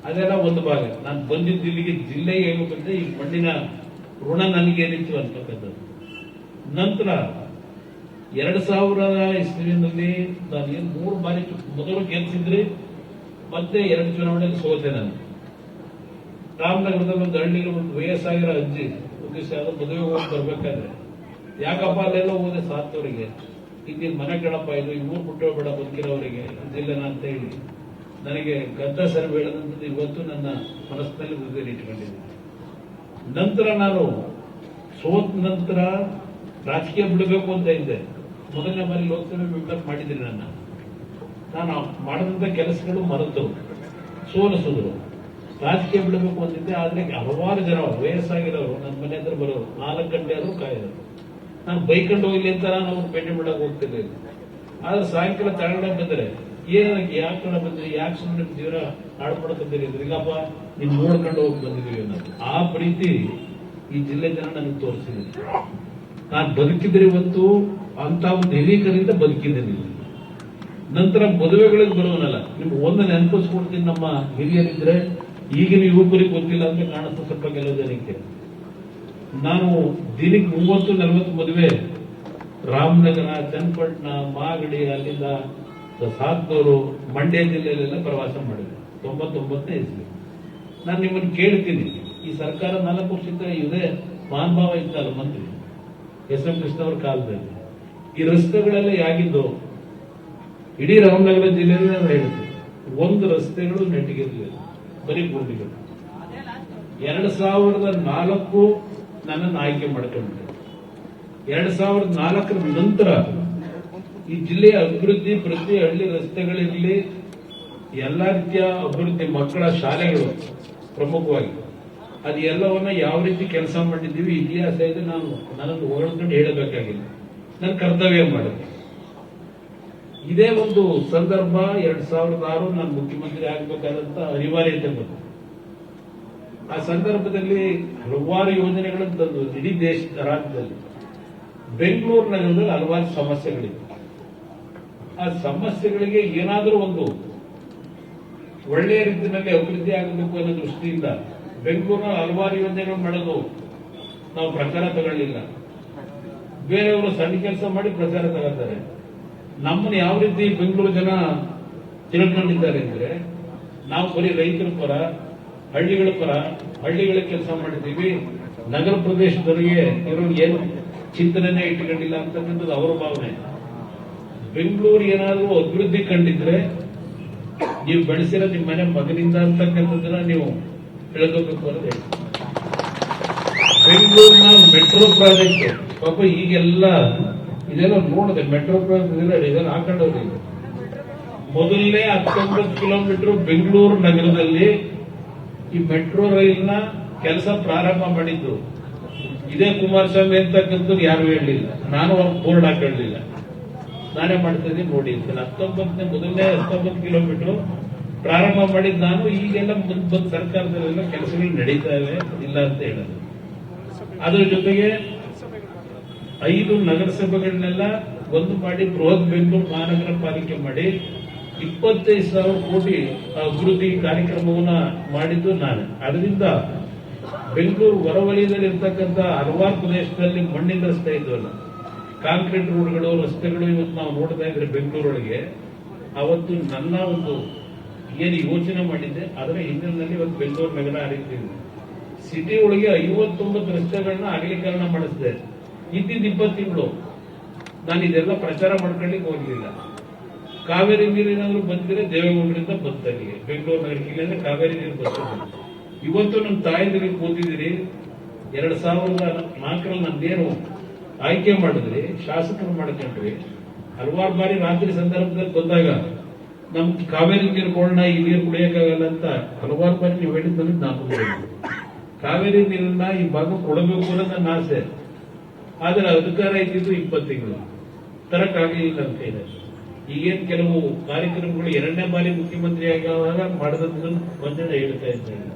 ಅದೆಲ್ಲ ಒಂದು ಭಾಗ. ನಾನು ಬಂದಿದ್ದು ಇಲ್ಲಿಗೆ ಜಿಲ್ಲೆಗೆ ಹೇಳ್ಬೇಕಂದ್ರೆ ಈ ಮಣ್ಣಿನ ಋಣ ನನಗೇನಿತ್ತು ಅಂತಕ್ಕಂಥದ್ದು. ನಂತರ 2000 ಇಸ್ವಿನಲ್ಲಿ ನಾನು ಏನು 3 ಬಾರಿ ಮೊದಲು ಗೆಲ್ಸಿದ್ರಿ, ಮತ್ತೆ 2 ಚುನಾವಣೆಯಲ್ಲಿ ಸೋತೆ. ನಾನು ರಾಮನಗರದಲ್ಲಿ ಒಂದು ಹಳ್ಳಿಗೆ ಒಂದು ವಯಸ್ಸಾಗಿರೋ ಅಜ್ಜಿ ಒಂದು ದಿವಸ ಯಾವ್ದೋ ಮದುವೆ ಹೋಗಿ ಬರ್ಬೇಕಾದ್ರೆ, ಯಾಕಪ್ಪ ಅಲ್ಲೆಲ್ಲ ಹೋದೆ ಸಾತ್ತವರಿಗೆ, ಇಲ್ಲಿ ಮನೆ ಕಣಪ್ಪ, ಇದು ಈ ಊರು ಬಿಟ್ಟು ಬೇಡ ಬದುಕಿರೋವರಿಗೆ ಇದಿಲ್ಲನ ಅಂತ ಹೇಳಿ ನನಗೆ ಗದ್ದ ಸರ್ ಹೇಳದಂಥದ್ದು ಇವತ್ತು ನನ್ನ ಮನಸ್ಸಿನಲ್ಲಿ ಹೃದಯ ಇಟ್ಕೊಂಡಿದ್ದೀನಿ. ನಂತರ ನಾನು ಸೋತ ನಂತರ ರಾಜಕೀಯ ಬಿಡಬೇಕು ಅಂತ ಇದ್ದೆ. ಮೊದಲನೇ ಬಾರಿ ಲೋಕಸಭೆ ಬಿಡ್ಬೇಕು ಮಾಡಿದ್ರಿ. ನಾನು ಮಾಡಿದಂಥ ಕೆಲಸಗಳು ಮರೆತು ಸೋಲಿಸಿದ್ರು. ರಾಜಕೀಯ ಬಿಡಬೇಕು ಅಂತಿದ್ದೆ. ಆದ್ರೆ ಹಲವಾರು ಜನ ವಯಸ್ಸಾಗಿರೋರು ನನ್ನ ಮನೆ ಹತ್ರ ಬರೋರು, 4 ಗಂಟೆ ಆದರೂ ಕಾಯೋರು. ನಾನು ಬೈಕೊಂಡು ಹೋಗ್ಲಿ ಅಂತ ನಾನು ಅವ್ರು ಭೇಟಿ ಮಾಡಕ್ಕೆ ಹೋಗ್ತಿರ್ಲಿಲ್ಲ. ಆದ್ರೆ ಸಾಯಂಕಾಲ ತಗೊಂಡ ಬಂದರೆ ಏನಕ್ಕೆ ಯಾಕೆ ಕಡೆ ಬಂದ್ರಿ, ಯಾಕೆ ಸುಮ್ಮನೆ ಜೀವನ ಹಾಳು ಮಾಡ್ಕೊಂತೀರಿ ಅಂದ್ರೆ, ಇಲ್ಲಪ್ಪ ನೀನ್ ನೋಡ್ಕೊಂಡು ಹೋಗಿ ಬಂದಿದ್ದೀವಿ ಅನ್ನೋದು. ಆ ಪ್ರೀತಿ ಈ ಜಿಲ್ಲೆ ಜನ ನನಗೆ ತೋರಿಸಿದ್ರು. ನಾನು ಬದುಕಿದ್ರೆ ಇವತ್ತು ಅಂತ ಒಂದು ಹಿರೀಕರಿಂದ ಬದುಕಿದ್ದೇನೆ. ನಂತರ ಮದುವೆಗಳಿಗೆ ಬರುವನಲ್ಲ, ನಿಮ್ಗೆ ಒಂದು ನೆನಪಿಸ್ಕೊಡ್ತೀನಿ. ನಮ್ಮ ಹಿರಿಯರಿದ್ರೆ ಈಗಿನ ಯುವಕರಿಗೆ ಗೊತ್ತಿಲ್ಲ ಅಂತ ಕಾಣಿಸ್ತಾ ಸ್ವಲ್ಪ ಕೆಲವು ಜನಕ್ಕೆ. ನಾನು ದಿನಕ್ಕೆ 30-40 ಮದುವೆ ರಾಮನಗರ, ಚನ್ನಪಟ್ಟಣ, ಮಾಗಡಿ, ಅಲ್ಲಿಂದ ಸಾತ್ನೂರು, ಮಂಡ್ಯ ಜಿಲ್ಲೆಯಲ್ಲೆಲ್ಲ ಪ್ರವಾಸ ಮಾಡಿದೆ 99ನೇ ಇಸ್ವಿ. ನಾನು ನಿಮ್ಮನ್ನು ಕೇಳ್ತೀನಿ, ಈ ಸರ್ಕಾರ 4 ವರ್ಷದಿಂದ ಇದೇ ಮಹಾನುಭಾವ ಇದ್ದಲ್ಲ ಮಂತ್ರಿ ಎಸ್.ಎಂ. ಕೃಷ್ಣ ಅವರ ಕಾಲದಲ್ಲಿ ಈ ರಸ್ತೆಗಳೆಲ್ಲ ಯಾಗಿದ್ದು ಇಡೀ ರಾಮನಗರ ಜಿಲ್ಲೆಯಲ್ಲಿ ನಾನು ಹೇಳ್ತೀನಿ, ಒಂದು ರಸ್ತೆಗಳು ನೆಟ್ಟಿಗಿರಲಿಲ್ಲ, ಬರೀ ಗುಂಡಿಗಳು. 2004 ನನ್ನನ್ನು ಆಯ್ಕೆ ಮಾಡ್ಕೊಂಡಿದ್ದೆ. 2004 ನಂತರ ಈ ಜಿಲ್ಲೆಯ ಅಭಿವೃದ್ಧಿ, ಪ್ರತಿ ಹಳ್ಳಿ ರಸ್ತೆಗಳಿರಲಿ, ಎಲ್ಲಾ ರೀತಿಯ ಅಭಿವೃದ್ಧಿ, ಮಕ್ಕಳ ಶಾಲೆಗಳು ಪ್ರಮುಖವಾಗಿ, ಅದು ಎಲ್ಲವನ್ನ ಯಾವ ರೀತಿ ಕೆಲಸ ಮಾಡಿದ್ದೀವಿ ಇತಿಹಾಸ ಇದೆ. ನಾನು ನನ್ನನ್ನು ಹೊಗಳ್ಕೊಂಡು ಹೇಳಬೇಕಾಗಿಲ್ಲ, ನನ್ನ ಕರ್ತವ್ಯ ಮಾಡಿದೆ. ಇದೇ ಒಂದು ಸಂದರ್ಭ 2006 ನಾನು ಮುಖ್ಯಮಂತ್ರಿ ಆಗಬೇಕಾದಂತ ಅನಿವಾರ್ಯತೆ ಬಂತು. ಆ ಸಂದರ್ಭದಲ್ಲಿ ಹಲವಾರು ಯೋಜನೆಗಳನ್ನು ತಂದು ಇಡೀ ದೇಶದ ರಾಜ್ಯದಲ್ಲಿ, ಬೆಂಗಳೂರು ನಗರದಲ್ಲಿ ಹಲವಾರು ಸಮಸ್ಯೆಗಳಿವೆ. ಆ ಸಮಸ್ಯೆಗಳಿಗೆ ಏನಾದರೂ ಒಂದು ಒಳ್ಳೆಯ ರೀತಿಯಲ್ಲಿ ಅಭಿವೃದ್ಧಿ ಆಗಬೇಕು ಅನ್ನೋ ದೃಷ್ಟಿಯಿಂದ ಬೆಂಗಳೂರಿನ ಹಲವಾರು ಯೋಜನೆಗಳು ಮಾಡೋದು ನಾವು ಪ್ರಚಾರ ತಗೊಳ್ಳಿಲ್ಲ. ಬೇರೆಯವರು ಸಣ್ಣ ಕೆಲಸ ಮಾಡಿ ಪ್ರಚಾರ ತಗೊಳ್ತಾರೆ. ನಮ್ಮನ್ನು ಯಾವ ರೀತಿ ಬೆಂಗಳೂರು ಜನ ತಿಳ್ಕೊಂಡಿದ್ದಾರೆ ಅಂದ್ರೆ, ನಾವು ಬರೀ ರೈತರ ಪರ, ಹಳ್ಳಿಗಳ ಪರ, ಹಳ್ಳಿಗಳ ಕೆಲಸ ಮಾಡಿದ್ದೀವಿ, ನಗರ ಪ್ರದೇಶದವರಿಗೆ ಇರೋ ಏನು ಚಿಂತನೆ ಇಟ್ಟುಕೊಂಡಿಲ್ಲ ಅಂತಕ್ಕಂಥದ್ದು ಅವರ ಭಾವನೆ. ಬೆಂಗಳೂರು ಏನಾದರೂ ಅಭಿವೃದ್ಧಿ ಕಂಡಿದ್ರೆ ನೀವು ಬೆಳೆಸಿರೋ ನಿಮ್ಮ ಮನೆ ಮಗನಿಂದ ಅಂತಕ್ಕಂಥದ್ದನ್ನ ನೀವು ತಿಳ್ಕೋಬೇಕು ಅನ್ನೋದು. ಬೆಂಗಳೂರಿನ ಮೆಟ್ರೋ ಪ್ರಾಜೆಕ್ಟ್ ಪಾಪ ಈಗೆಲ್ಲ ಇದೆಲ್ಲ ನೋಡಿದೆ, ಮೆಟ್ರೋ ಪ್ರಾಜೆಕ್ಟ್ ಇದೆಲ್ಲ ಹಾಕೊಂಡವ್ರಿ. ಮೊದಲನೇ 19 ಕಿಲೋಮೀಟರ್ ಬೆಂಗಳೂರು ನಗರದಲ್ಲಿ ಈ ಮೆಟ್ರೋ ರೈಲ್ನ ಕೆಲಸ ಪ್ರಾರಂಭ ಮಾಡಿದ್ದು ಇದೇ ಕುಮಾರಸ್ವಾಮಿ ಅಂತಕ್ಕಂಥದ್ದು ಯಾರು ಹೇಳಲಿಲ್ಲ. ನಾನು ಅವ್ರ ಬೋರ್ಡ್ ಹಾಕೊಳ್ಳಿಲ್ಲ, ನಾನೇ ಮಾಡ್ತಾ ಇದ್ದೀನಿ ನೋಡಿ ಅಂತ. ಮೊದಲನೇ 19 ಕಿಲೋಮೀಟರ್ ಪ್ರಾರಂಭ ಮಾಡಿದ್ದು ನಾನು. ಈಗೆಲ್ಲ ಬಂದ ಸರ್ಕಾರದಲ್ಲೆಲ್ಲ ಕೆಲಸಗಳು ನಡೀತಾ ಇವೆ, ಇಲ್ಲ ಅಂತ ಹೇಳೋದು. ಅದರ ಜೊತೆಗೆ 5 ನಗರಸಭೆಗಳನ್ನೆಲ್ಲ ಒಂದು ಮಾಡಿ ಬೃಹತ್ ಬೆಂಗಳೂರು ಮಹಾನಗರ ಪಾಲಿಕೆ ಮಾಡಿ 25,000 ಕೋಟಿ ಅಭಿವೃದ್ಧಿ ಕಾರ್ಯಕ್ರಮವನ್ನ ಮಾಡಿದ್ದು ನಾನು. ಅದರಿಂದ ಬೆಂಗಳೂರು ಹೊರವಲಯದಲ್ಲಿ ಇರ್ತಕ್ಕಂಥ ಹಲವಾರು ಪ್ರದೇಶದಲ್ಲಿ ಮಣ್ಣಿನ ರಸ್ತೆ ಇದ್ವಲ್ಲ, ಕಾಂಕ್ರೀಟ್ ರೋಡ್ಗಳು, ರಸ್ತೆಗಳು ಇವತ್ತು ನಾವು ನೋಡ್ತಾ ಇದ್ರೆ ಬೆಂಗಳೂರೊಳಗೆ, ಅವತ್ತು ನನ್ನ ಒಂದು ಏನು ಯೋಚನೆ ಮಾಡಿದ್ದೆ ಅದರ ಹಿನ್ನೆಲೆಯಲ್ಲಿ ಇವತ್ತು ಬೆಂಗಳೂರು ನಗರ ಆ ರೀತಿ ಇದೆ. ಸಿಟಿ ಒಳಗೆ 59 ರಸ್ತೆಗಳನ್ನ ಅಗಲೀಕರಣ ಮಾಡಿಸಿದೆ. ಇದ್ದಿದ್ದು 20 ತಿಂಗಳು ನಾನು ಇದೆಲ್ಲ ಪ್ರಚಾರ ಮಾಡ್ಕೊಳ್ಳಿಕ್ಕೆ ಹೋಗ್ಲಿಲ್ಲ. ಕಾವೇರಿ ನೀರೇನಾದ್ರೂ ಬಂದಿದ್ರೆ ದೇವೇಗೌಡರಿಂದ ಬಂತಲ್ಲಿಗೆ ಬೆಂಗಳೂರು ನಗರಕ್ಕೆ, ಇಲ್ಲಾಂದ್ರೆ ಕಾವೇರಿ ನೀರು ಬರ್ತದೆ. ಇವತ್ತು ನಮ್ಮ ತಾಯಂದಿರಿಗೆ ಕೂತಿದ್ದೀರಿ. 2004 ನಂದೇನು ಆಯ್ಕೆ ಮಾಡಿದ್ರಿ, ಶಾಸಕರು ಮಾಡ್ಕೊಂಡ್ರಿ. ಹಲವಾರು ಬಾರಿ ರಾತ್ರಿ ಸಂದರ್ಭದಲ್ಲಿ ಬಂದಾಗ ನಮ್ ಕಾವೇರಿ ನೀರು ಕೊಡೋಣ, ಈ ನೀರು ಕುಡಿಯಕ್ಕಾಗಲ್ಲ ಅಂತ ಹಲವಾರು ಬಾರಿ ನೀವು ಹೇಳಿದ್ದಲ್ಲಿ ನಾನು ಕಾವೇರಿ ನೀರನ್ನ ಈ ಭಾಗ ಕೊಡಬೇಕು ಅನ್ನೋದು ನನ್ನ ಆಸೆ. ಆದ್ರೆ ಅಧಿಕಾರ ಇದ್ದಿದ್ದು 20 ತಿಂಗಳು, ತರಕ್ಕಾಗಲಿಲ್ಲ ಅಂತ ಇದೆ. ಈಗೇನು ಕೆಲವು ಕಾರ್ಯಕ್ರಮಗಳು 2ನೇ ಬಾರಿ ಮುಖ್ಯಮಂತ್ರಿ ಆಗುವಾಗ ಮಾಡಿದಂತ ಒಂದೇ ಹೇಳ್ತಾ ಇದ್ದೇನೆ.